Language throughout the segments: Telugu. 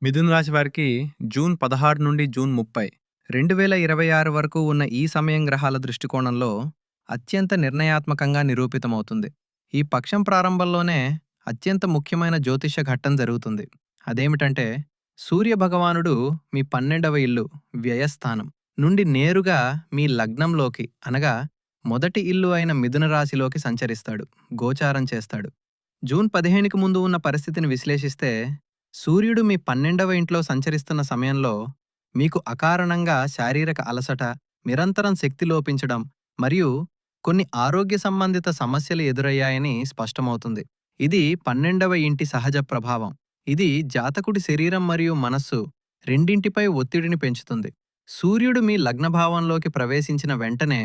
మిథున రాశి వారికి జూన్ 16 నుండి జూన్ 30, 2026 వరకు ఉన్న ఈ సమయం గ్రహాల దృష్టికోణంలో అత్యంత నిర్ణయాత్మకంగా నిరూపితమవుతుంది. ఈ పక్షం ప్రారంభంలోనే అత్యంత ముఖ్యమైన జ్యోతిష ఘట్టం జరుగుతుంది. అదేమిటంటే సూర్య భగవానుడు మీ 12వ ఇల్లు వ్యయస్థానం నుండి నేరుగా మీ లగ్నంలోకి అనగా మొదటి ఇల్లు అయిన మిథున రాశిలోకి సంచరిస్తాడు, గోచారం చేస్తాడు. జూన్ 15కి ముందు ఉన్న పరిస్థితిని విశ్లేషిస్తే సూర్యుడు మీ 12వ ఇంట్లో సంచరిస్తున్న సమయంలో మీకు అకారణంగా శారీరక అలసట, నిరంతరం శక్తి లోపించడం మరియు కొన్ని ఆరోగ్య సంబంధిత సమస్యలు ఎదురయ్యాయని స్పష్టమవుతుంది. ఇది 12వ ఇంటి సహజ ప్రభావం. ఇది జాతకుడి శరీరం మరియు మనస్సు రెండింటిపై ఒత్తిడిని పెంచుతుంది. సూర్యుడు మీ లగ్నభావంలోకి ప్రవేశించిన వెంటనే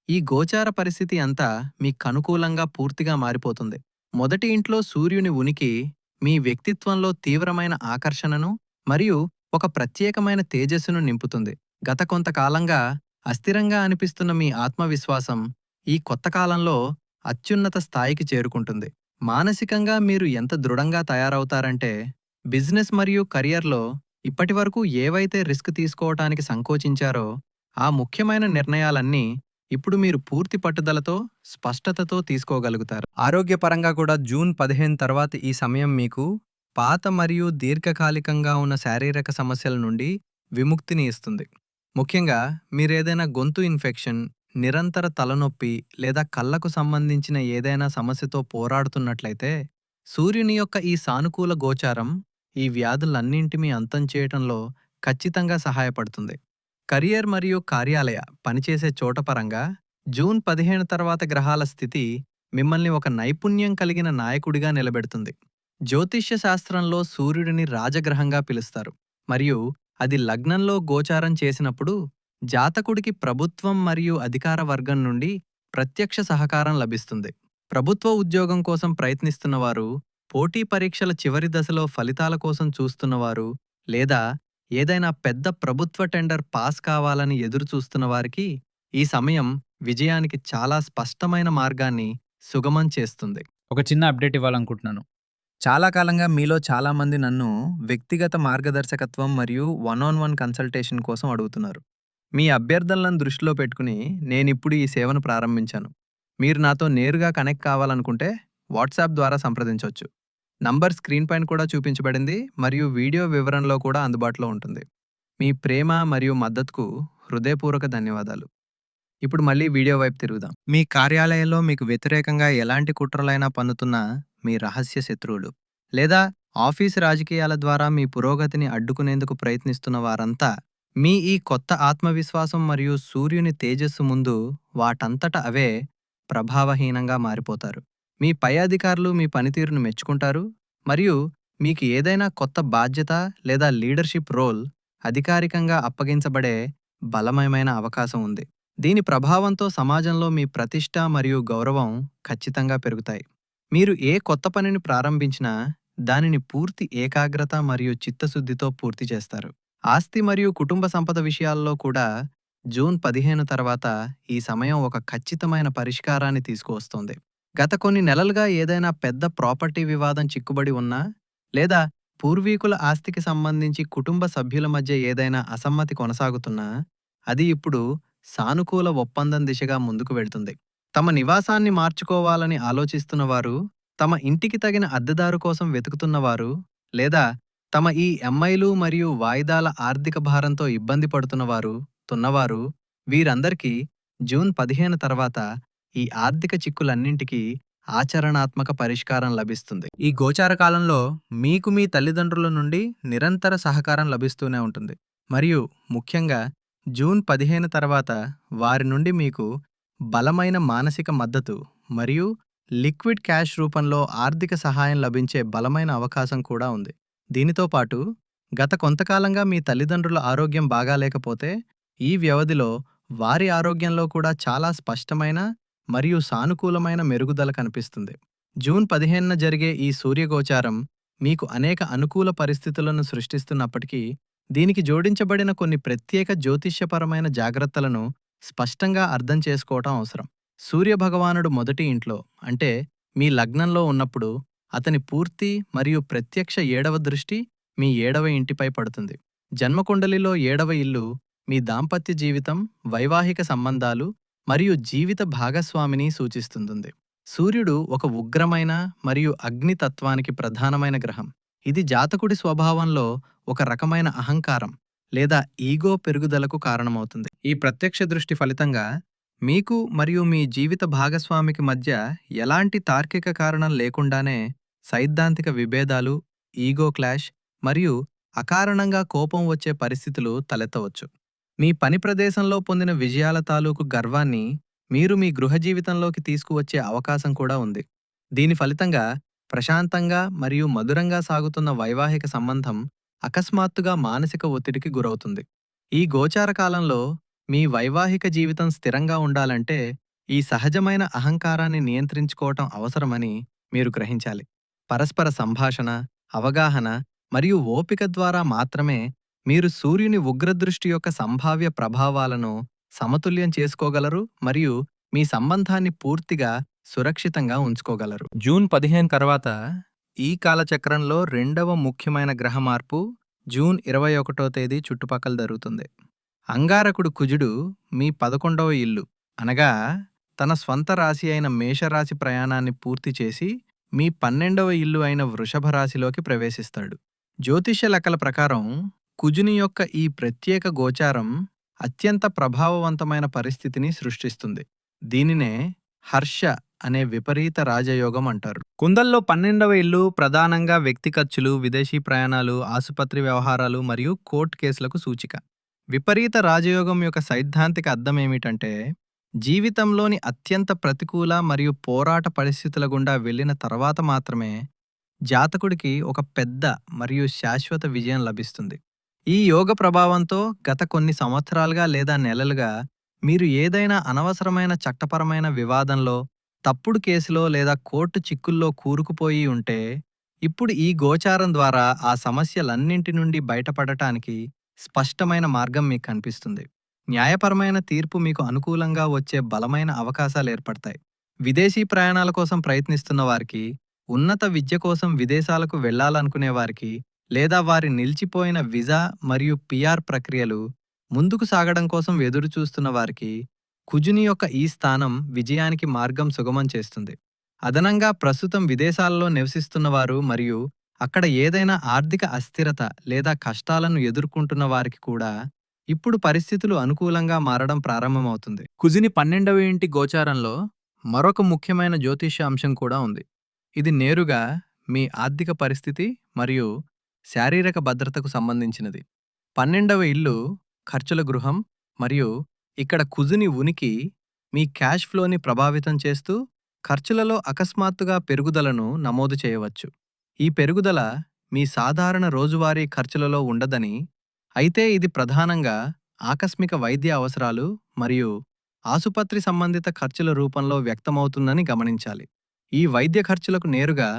ఈ గోచార పరిస్థితి అంతా మీకనుకూలంగా పూర్తిగా మారిపోతుంది. మొదటి ఇంట్లో సూర్యుని ఉనికి మీ వ్యక్తిత్వంలో తీవ్రమైన ఆకర్షణను మరియు ఒక ప్రత్యేకమైన తేజస్సును నింపుతుంది. గత కొంతకాలంగా అస్థిరంగా అనిపిస్తున్న మీ ఆత్మవిశ్వాసం ఈ కొత్త కాలంలో అత్యున్నత స్థాయికి చేరుకుంటుంది. మానసికంగా మీరు ఎంత దృఢంగా తయారవుతారంటే బిజినెస్ మరియు కెరియర్లో ఇప్పటివరకు ఏవైతే రిస్క్ తీసుకోవటానికి సంకోచించారో ఆ ముఖ్యమైన నిర్ణయాలన్నీ ఇప్పుడు మీరు పూర్తి పట్టుదలతో, స్పష్టతతో తీసుకోగలుగుతారు. ఆరోగ్యపరంగా కూడా జూన్ 15 తర్వాత ఈ సమయం మీకు పాత మరియు దీర్ఘకాలికంగా ఉన్న శారీరక సమస్యల నుండి విముక్తిని ఇస్తుంది. ముఖ్యంగా మీరేదైనా గొంతు ఇన్ఫెక్షన్, నిరంతర తలనొప్పి లేదా కళ్ళకు సంబంధించిన ఏదైనా సమస్యతో పోరాడుతున్నట్లయితే సూర్యుని యొక్క ఈ సానుకూల గోచారం ఈ వ్యాధులన్నింటినీ అంతం చేయటంలో ఖచ్చితంగా సహాయపడుతుంది. కెరియర్ మరియు కార్యాలయ పనిచేసే చోట పరంగా జూన్ 15 తర్వాత గ్రహాల స్థితి మిమ్మల్ని ఒక నైపుణ్యం కలిగిన నాయకుడిగా నిలబెడుతుంది. జ్యోతిష్య శాస్త్రంలో సూర్యుడిని రాజగ్రహంగా పిలుస్తారు మరియు అది లగ్నంలో గోచారం చేసినప్పుడు జాతకుడికి ప్రభుత్వం మరియు అధికార వర్గం నుండి ప్రత్యక్ష సహకారం లభిస్తుంది. ప్రభుత్వ ఉద్యోగం కోసం ప్రయత్నిస్తున్నవారు, పోటీ పరీక్షల చివరి దశలో ఫలితాల కోసం చూస్తున్నవారు లేదా ఏదైనా పెద్ద ప్రభుత్వ టెండర్ పాస్ కావాలని ఎదురు చూస్తున్న వారికి ఈ సమయం విజయానికి చాలా స్పష్టమైన మార్గాన్ని సుగమం చేస్తుంది. ఒక చిన్న అప్డేట్ ఇవ్వాలనుకుంటున్నాను. చాలా కాలంగా మీలో చాలామంది నన్ను వ్యక్తిగత మార్గదర్శకత్వం మరియు వన్ కన్సల్టేషన్ కోసం అడుగుతున్నారు. మీ అభ్యర్థనలను దృష్టిలో పెట్టుకుని నేనిప్పుడు ఈ సేవను ప్రారంభించాను. మీరు నాతో నేరుగా కనెక్ట్ కావాలనుకుంటే వాట్సాప్ ద్వారా సంప్రదించవచ్చు. నంబర్ స్క్రీన్ పైన కూడా చూపించబడింది మరియు వీడియో వివరణలో కూడా అందుబాటులో ఉంటుంది. మీ ప్రేమ మరియు మద్దతుకు హృదయపూర్వక ధన్యవాదాలు. ఇప్పుడు మళ్ళీ వీడియో వైపు తిరుగుదాం. మీ కార్యాలయంలో మీకు వ్యతిరేకంగా ఎలాంటి కుట్రలైనా పన్నుతున్న మీ రహస్య శత్రువులు లేదా ఆఫీసు రాజకీయాల ద్వారా మీ పురోగతిని అడ్డుకునేందుకు ప్రయత్నిస్తున్న వారంతా మీ ఈ కొత్త ఆత్మవిశ్వాసం మరియు సూర్యుని తేజస్సు ముందు వాటంతట అవే ప్రభావహీనంగా మారిపోతారు. మీ పై అధికారులు మీ పనితీరును మెచ్చుకుంటారు మరియు మీకు ఏదైనా కొత్త బాధ్యత లేదా లీడర్షిప్ రోల్ అధికారికంగా అప్పగించబడే బలమైన అవకాశం ఉంది. దీని ప్రభావంతో సమాజంలో మీ ప్రతిష్ట మరియు గౌరవం ఖచ్చితంగా పెరుగుతాయి. మీరు ఏ కొత్త పనిని ప్రారంభించినా దానిని పూర్తి ఏకాగ్రత మరియు చిత్తశుద్ధితో పూర్తి చేస్తారు. ఆస్తి మరియు కుటుంబ సంపద విషయాల్లో కూడా జూన్ 15 తర్వాత ఈ సమయం ఒక ఖచ్చితమైన పరిష్కారాన్ని తీసుకువస్తోంది. గత కొన్ని నెలలుగా ఏదైనా పెద్ద ప్రాపర్టీ వివాదం చిక్కుబడి ఉన్నా లేదా పూర్వీకుల ఆస్తికి సంబంధించి కుటుంబ సభ్యుల మధ్య ఏదైనా అసమ్మతి కొనసాగుతున్నా అది ఇప్పుడు సానుకూల ఒప్పందం దిశగా ముందుకు వెళ్తుంది. తమ నివాసాన్ని మార్చుకోవాలని ఆలోచిస్తున్నవారు, తమ ఇంటికి తగిన అద్దెదారు కోసం వెతుకుతున్నవారు లేదా తమ ఈ ఎంఐలు మరియు వాయిదాల ఆర్థిక భారంతో ఇబ్బంది పడుతున్నవారు వీరందరికీ జూన్ 15 తర్వాత ఈ ఆర్థిక చిక్కులన్నింటికీ ఆచరణాత్మక పరిష్కారం లభిస్తుంది. ఈ గోచార కాలంలో మీకు మీ తల్లిదండ్రుల నుండి నిరంతర సహకారం లభిస్తూనే ఉంటుంది మరియు ముఖ్యంగా జూన్ 15 తర్వాత వారి నుండి మీకు బలమైన మానసిక మద్దతు మరియు లిక్విడ్ క్యాష్ రూపంలో ఆర్థిక సహాయం లభించే బలమైన అవకాశం కూడా ఉంది. దీనితో పాటు గత కొంతకాలంగా మీ తల్లిదండ్రుల ఆరోగ్యం బాగాలేకపోతే ఈ వ్యవధిలో వారి ఆరోగ్యంలో కూడా చాలా స్పష్టమైన మరియు సానుకూలమైన మెరుగుదల కనిపిస్తుంది. జూన్ 15న జరిగే ఈ సూర్యగోచారం మీకు అనేక అనుకూల పరిస్థితులను సృష్టిస్తున్నప్పటికీ దీనికి జోడించబడిన కొన్ని ప్రత్యేక జ్యోతిష్యపరమైన జాగ్రత్తలను స్పష్టంగా అర్థం చేసుకోవటం అవసరం. సూర్యభగవానుడు మొదటి ఇంట్లో అంటే మీ లగ్నంలో ఉన్నప్పుడు అతని పూర్తి మరియు ప్రత్యక్ష 7వ దృష్టి మీ 7వ ఇంటిపై పడుతుంది. జన్మకుండలిలో 7వ ఇల్లు మీ దాంపత్య జీవితం, వైవాహిక సంబంధాలు మరియు జీవిత భాగస్వామిని సూచిస్తుంది. సూర్యుడు ఒక ఉగ్రమైన మరియు అగ్ని తత్వానికి ప్రధానమైన గ్రహం. ఇది జాతకుడి స్వభావంలో ఒక రకమైన అహంకారం లేదా ఈగో పెరుగుదలకు కారణమవుతుంది. ఈ ప్రత్యక్ష దృష్టి ఫలితంగా మీకు మరియు మీ జీవిత భాగస్వామికి మధ్య ఎలాంటి తార్కిక కారణం లేకుండానే సైద్ధాంతిక విభేదాలు, ఈగో క్లాష్ మరియు అకారణంగా కోపం వచ్చే పరిస్థితులు తలెత్తవచ్చు. మీ పని ప్రదేశంలో పొందిన విజయాల తాలూకు గర్వాన్ని మీరు మీ గృహ జీవితంలోకి తీసుకువచ్చే అవకాశం కూడా ఉంది. దీని ఫలితంగా ప్రశాంతంగా మరియు మధురంగా సాగుతున్న వైవాహిక సంబంధం అకస్మాత్తుగా మానసిక ఒత్తిడికి గురవుతుంది. ఈ గోచార కాలంలో మీ వైవాహిక జీవితం స్థిరంగా ఉండాలంటే ఈ సహజమైన అహంకారాన్ని నియంత్రించుకోవటం అవసరమని మీరు గ్రహించాలి. పరస్పర సంభాషణ, అవగాహన మరియు ఓపిక ద్వారా మాత్రమే మీరు సూర్యుని ఉగ్రదృష్టి యొక్క సంభావ్య ప్రభావాలను సమతుల్యం చేసుకోగలరు మరియు మీ సంబంధాన్ని పూర్తిగా సురక్షితంగా ఉంచుకోగలరు. జూన్ 15 తర్వాత ఈ కాలచక్రంలో రెండవ ముఖ్యమైన గ్రహ మార్పు జూన్ 21వ తేదీ చుట్టుపక్కల జరుగుతుంది. అంగారకుడు కుజుడు మీ 11వ ఇల్లు అనగా తన స్వంత రాశి అయిన మేషరాశి ప్రయాణాన్ని పూర్తి చేసి మీ 12వ ఇల్లు అయిన వృషభ రాశిలోకి ప్రవేశిస్తాడు. జ్యోతిష్య లెక్కల ప్రకారం కుజుని యొక్క ఈ ప్రత్యేక గోచారం అత్యంత ప్రభావవంతమైన పరిస్థితిని సృష్టిస్తుంది. దీనినే హర్ష అనే విపరీత రాజయోగం అంటారు. కుందల్లో 12వ ఇల్లు ప్రధానంగా వ్యక్తి ఖర్చులు, విదేశీ ప్రయాణాలు, ఆసుపత్రి వ్యవహారాలు మరియు కోర్టు కేసులకు సూచిక. విపరీత రాజయోగం యొక్క సైద్ధాంతిక అర్థం ఏమిటంటే జీవితంలోని అత్యంత ప్రతికూల మరియు పోరాట పరిస్థితుల గుండా వెళ్ళిన తర్వాత మాత్రమే జాతకుడికి ఒక పెద్ద మరియు శాశ్వత విజయం లభిస్తుంది. ఈ యోగ ప్రభావంతో గత కొన్ని సంవత్సరాలుగా లేదా నెలలుగా మీరు ఏదైనా అనవసరమైన చట్టపరమైన వివాదంలో, తప్పుడు కేసులో లేదా కోర్టు చిక్కుల్లో కూరుకుపోయి ఉంటే ఇప్పుడు ఈ గోచారం ద్వారా ఆ సమస్యలన్నింటి నుండి బయటపడటానికి స్పష్టమైన మార్గం మీకు కనిపిస్తుంది. న్యాయపరమైన తీర్పు మీకు అనుకూలంగా వచ్చే బలమైన అవకాశాలు ఏర్పడతాయి. విదేశీ ప్రయాణాల కోసం ప్రయత్నిస్తున్న వారికి, ఉన్నత విద్య కోసం విదేశాలకు వెళ్లాలనుకునే వారికి లేదా వారి నిలిచిపోయిన వీసా మరియు పిఆర్ ప్రక్రియలు ముందుకు సాగడం కోసం ఎదురుచూస్తున్న వారికి కుజుని యొక్క ఈ స్థానం విజయానికి మార్గం సుగమం చేస్తుంది. అదనంగా ప్రస్తుతం విదేశాలలో నివసిస్తున్నవారు మరియు అక్కడ ఏదైనా ఆర్థిక అస్థిరత లేదా కష్టాలను ఎదుర్కొంటున్న వారికి కూడా ఇప్పుడు పరిస్థితులు అనుకూలంగా మారడం ప్రారంభమవుతుంది. కుజుని 12వ ఇంటి గోచారంలో మరొక ముఖ్యమైన జ్యోతిష్య అంశం కూడా ఉంది. ఇది నేరుగా మీ ఆర్థిక పరిస్థితి మరియు శారీరక భద్రతకు సంబంధించినది. 12వ ఇల్లు ఖర్చుల గృహం మరియు ఇక్కడ కుజుని ఉనికి మీ క్యాష్ ఫ్లోని ప్రభావితం చేస్తూ ఖర్చులలో అకస్మాత్తుగా పెరుగుదలను నమోదు చేయవచ్చు. ఈ పెరుగుదల మీ సాధారణ రోజువారీ ఖర్చులలో ఉండదని, అయితే ఇది ప్రధానంగా ఆకస్మిక వైద్య అవసరాలు మరియు ఆసుపత్రి సంబంధిత ఖర్చుల రూపంలో వ్యక్తమవుతుందని గమనించాలి. ఈ వైద్య ఖర్చులకు నేరుగా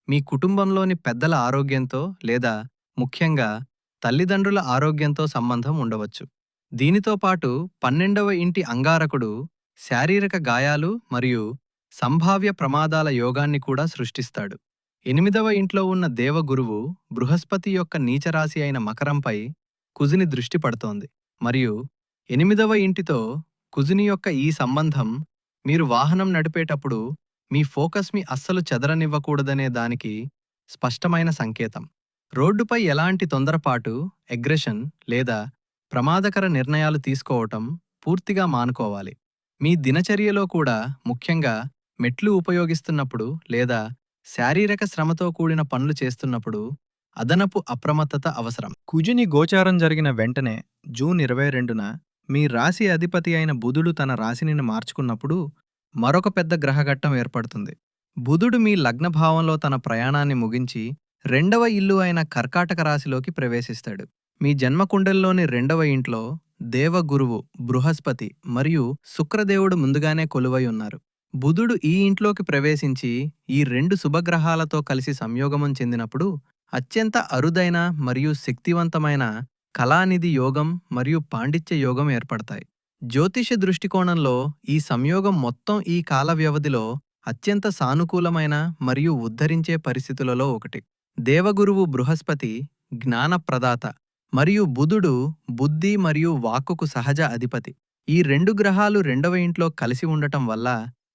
మీ కుటుంబంలోని పెద్దల ఆరోగ్యంతో లేదా ముఖ్యంగా తల్లిదండ్రుల ఆరోగ్యంతో సంబంధం ఉండవచ్చు. దీనితో పాటు 12వ ఇంటి అంగారకుడు శారీరక గాయాలు మరియు సంభావ్య ప్రమాదాల యోగాన్ని కూడా సృష్టిస్తాడు. 8వ ఇంట్లో ఉన్న దేవగురువు బృహస్పతి యొక్క నీచరాశి అయిన మకరంపై కుజుని దృష్టి పడుతోంది మరియు 8వ ఇంటితో కుజుని యొక్క ఈ సంబంధం మీరు వాహనం నడిపేటప్పుడు మీ ఫోకస్ని అస్సలు చెదరనివ్వకూడదనే దానికి స్పష్టమైన సంకేతం. రోడ్డుపై ఎలాంటి తొందరపాటు, అగ్రెషన్ లేదా ప్రమాదకర నిర్ణయాలు తీసుకోవటం పూర్తిగా మానుకోవాలి. మీ దినచర్యలో కూడా, ముఖ్యంగా మెట్లు ఉపయోగిస్తున్నప్పుడు లేదా శారీరక శ్రమతో కూడిన పనులు చేస్తున్నప్పుడు అదనపు అప్రమత్తత అవసరం. కుజుని గోచారం జరిగిన వెంటనే జూన్ 22న మీ రాశి అధిపతి అయిన బుధుడు తన రాశిని మార్చుకున్నప్పుడు మరొక పెద్ద గ్రహఘట్టం ఏర్పడుతుంది. బుధుడు మీ లగ్నభావంలో తన ప్రయాణాన్ని ముగించి 2వ ఇల్లు అయిన కర్కాటక రాశిలోకి ప్రవేశిస్తాడు. మీ జన్మకుండలిలోని 2వ ఇంట్లో దేవగురువు బృహస్పతి మరియు శుక్రదేవుడు ముందుగానే కొలువై ఉన్నారు. బుధుడు ఈ ఇంట్లోకి ప్రవేశించి ఈ 2 శుభగ్రహాలతో కలిసి సంయోగమం చెందినప్పుడు అత్యంత అరుదైన మరియు శక్తివంతమైన కళానిధి యోగం మరియు పాండిత్య యోగం ఏర్పడతాయి. జ్యోతిష దృష్టికోణంలో ఈ సంయోగం మొత్తం ఈ కాల వ్యవధిలో అత్యంత సానుకూలమైన మరియు ఉద్ధరించే పరిస్థితులలో ఒకటి. దేవగురువు బృహస్పతి జ్ఞాన ప్రదాత మరియు బుధుడు బుద్ధి మరియు వాక్కుకు సహజ అధిపతి. ఈ 2 గ్రహాలు 2వ ఇంట్లో కలిసి ఉండటం వల్ల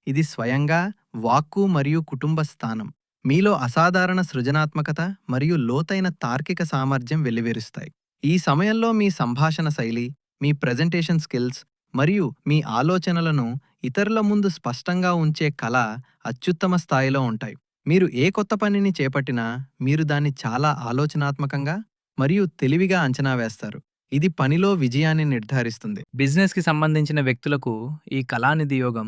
ఇది స్వయంగా వాక్కు మరియు కుటుంబ స్థానం. మీలో అసాధారణ సృజనాత్మకత మరియు లోతైన తార్కిక సామర్థ్యం వెల్లివిరుస్తాయి. ఈ సమయంలో మీ సంభాషణ శైలి, మీ ప్రెజెంటేషన్ స్కిల్స్ మరియు మీ ఆలోచనలను ఇతరుల ముందు స్పష్టంగా ఉంచే కళ అత్యుత్తమ స్థాయిలో ఉంటాయి. మీరు ఏ కొత్త పనిని చేపట్టినా మీరు దాన్ని చాలా ఆలోచనాత్మకంగా మరియు తెలివిగా అంచనా వేస్తారు. ఇది పనిలో విజయాన్ని నిర్ధారిస్తుంది. బిజినెస్‌కి సంబంధించిన వ్యక్తులకు ఈ కళానిధి యోగం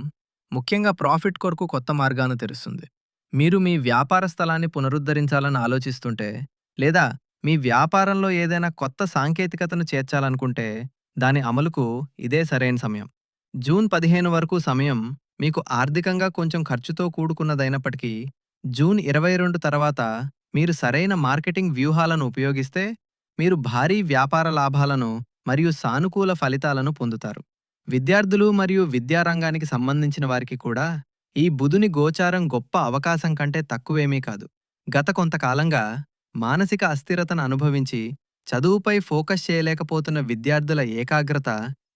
ముఖ్యంగా ప్రాఫిట్ కొరకు కొత్త మార్గాన్ని తెరుస్తుంది. మీరు మీ వ్యాపార స్థలాన్ని పునరుద్ధరించాలని ఆలోచిస్తుంటే, లేదా మీ వ్యాపారంలో ఏదైనా కొత్త సాంకేతికతను చేర్చాలనుకుంటే, దాని అమలుకు ఇదే సరైన సమయం. జూన్ 15 వరకు సమయం మీకు ఆర్థికంగా కొంచెం ఖర్చుతో కూడుకున్నదైనప్పటికీ, జూన్ 22 తర్వాత మీరు సరైన మార్కెటింగ్ వ్యూహాలను ఉపయోగిస్తే, మీరు భారీ వ్యాపార లాభాలను మరియు సానుకూల ఫలితాలను పొందుతారు. విద్యార్థులు మరియు విద్యారంగానికి సంబంధించిన వారికి కూడా ఈ బుధుని గోచారం గొప్ప అవకాశం కంటే తక్కువేమీ కాదు. గత కొంతకాలంగా మానసిక అస్థిరతను అనుభవించి చదువుపై ఫోకస్ చేయలేకపోతున్న విద్యార్థుల ఏకాగ్రత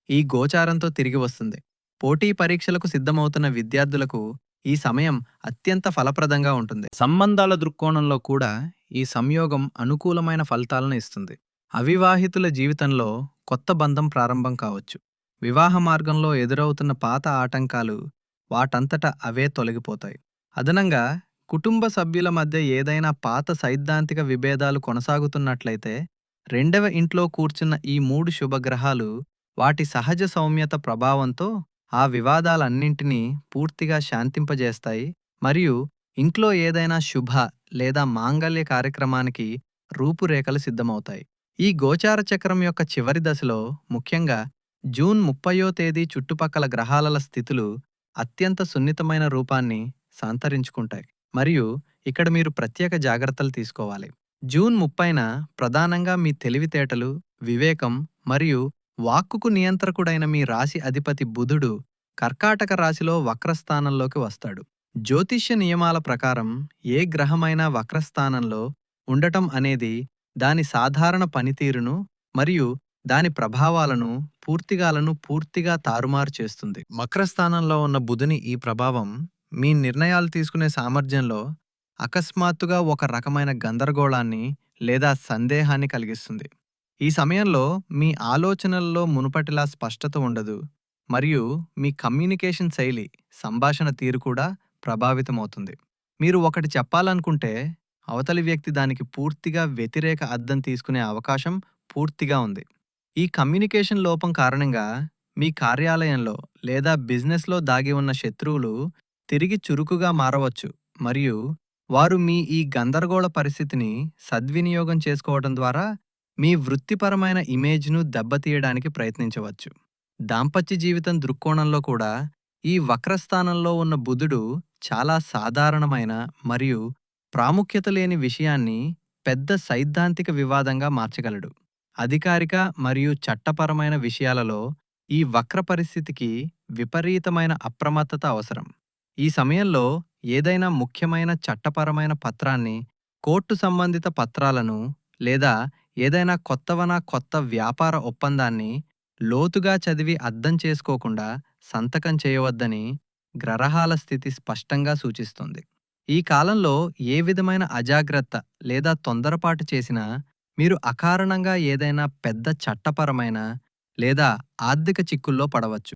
ఈ గోచారంతో తిరిగి వస్తుంది. పోటీ పరీక్షలకు సిద్ధమవుతున్న విద్యార్థులకు ఈ సమయం అత్యంత ఫలప్రదంగా ఉంటుంది. సంబంధాల దృక్కోణంలో కూడా ఈ సంయోగం అనుకూలమైన ఫలితాలను ఇస్తుంది. అవివాహితుల జీవితంలో కొత్త బంధం ప్రారంభం కావచ్చు. వివాహ మార్గంలో ఎదురవుతున్న పాత ఆటంకాలు వాటంతట అవే తొలగిపోతాయి. అదనంగా కుటుంబ సభ్యుల మధ్య ఏదైనా పాత సైద్ధాంతిక విభేదాలు కొనసాగుతున్నట్లయితే, 2వ ఇంట్లో కూర్చున్న ఈ 3 శుభగ్రహాలు వాటి సహజ సౌమ్యత ప్రభావంతో ఆ వివాదాలన్నింటినీ పూర్తిగా శాంతింపజేస్తాయి మరియు ఇంట్లో ఏదైనా శుభ లేదా మాంగళ్య కార్యక్రమానికి రూపురేఖలు సిద్ధమవుతాయి. ఈ గోచార చక్రం యొక్క చివరి దశలో, ముఖ్యంగా జూన్ 30వ తేదీ చుట్టుపక్కల గ్రహాల స్థితులు అత్యంత సున్నితమైన రూపాన్ని సంతరించుకుంటాయి మరియు ఇక్కడ మీరు ప్రత్యేక జాగ్రత్తలు తీసుకోవాలి. జూన్ 30న ప్రధానంగా మీ తెలివితేటలు, వివేకం మరియు వాక్కుకు నియంత్రకుడైన మీ రాశి అధిపతి బుధుడు కర్కాటక రాశిలో వక్రస్థానంలోకి వస్తాడు. జ్యోతిష్య నియమాల ప్రకారం ఏ గ్రహమైనా వక్రస్థానంలో ఉండటం అనేది దాని సాధారణ పనితీరును మరియు దాని ప్రభావాలను పూర్తిగా తారుమారు చేస్తుంది. వక్రస్థానంలో ఉన్న బుధుని ఈ ప్రభావం మీ నిర్ణయాలు తీసుకునే సామర్థ్యంలో అకస్మాత్తుగా ఒక రకమైన గందరగోళాన్ని లేదా సందేహాన్ని కలిగిస్తుంది. ఈ సమయంలో మీ ఆలోచనల్లో మునుపటిలా స్పష్టత ఉండదు మరియు మీ కమ్యూనికేషన్ శైలి, సంభాషణ తీరు కూడా ప్రభావితమవుతుంది. మీరు ఒకటి చెప్పాలనుకుంటే అవతలి వ్యక్తి దానికి పూర్తిగా వ్యతిరేక అర్థం తీసుకునే అవకాశం పూర్తిగా ఉంది. ఈ కమ్యూనికేషన్ లోపం కారణంగా మీ కార్యాలయంలో లేదా బిజినెస్లో దాగి ఉన్న శత్రువులు తిరిగి చురుకుగా మారవచ్చు మరియు వారు మీ ఈ గందరగోళ పరిస్థితిని సద్వినియోగం చేసుకోవడం ద్వారా మీ వృత్తిపరమైన ఇమేజ్ను దెబ్బతీయడానికి ప్రయత్నించవచ్చు. దాంపత్య జీవితం దృక్కోణంలో కూడా ఈ వక్రస్థానంలో ఉన్న బుధుడు చాలా సాధారణమైన మరియు ప్రాముఖ్యత లేని విషయాన్ని పెద్ద సైద్ధాంతిక వివాదంగా మార్చగలడు. అధికారిక మరియు చట్టపరమైన విషయాలలో ఈ వక్ర పరిస్థితికి విపరీతమైన అప్రమత్తత అవసరం. ఈ సమయంలో ఏదైనా ముఖ్యమైన చట్టపరమైన పత్రాన్ని, కోర్టు సంబంధిత పత్రాలను లేదా ఏదైనా కొత్త వ్యాపార ఒప్పందాన్ని లోతుగా చదివి అర్థం చేసుకోకుండా సంతకం చేయవద్దని గ్రహాల స్థితి స్పష్టంగా సూచిస్తుంది. ఈ కాలంలో ఏ విధమైన అజాగ్రత్త లేదా తొందరపాటు చేసినా మీరు అకారణంగా ఏదైనా పెద్ద చట్టపరమైన లేదా ఆర్థిక చిక్కుల్లో పడవచ్చు.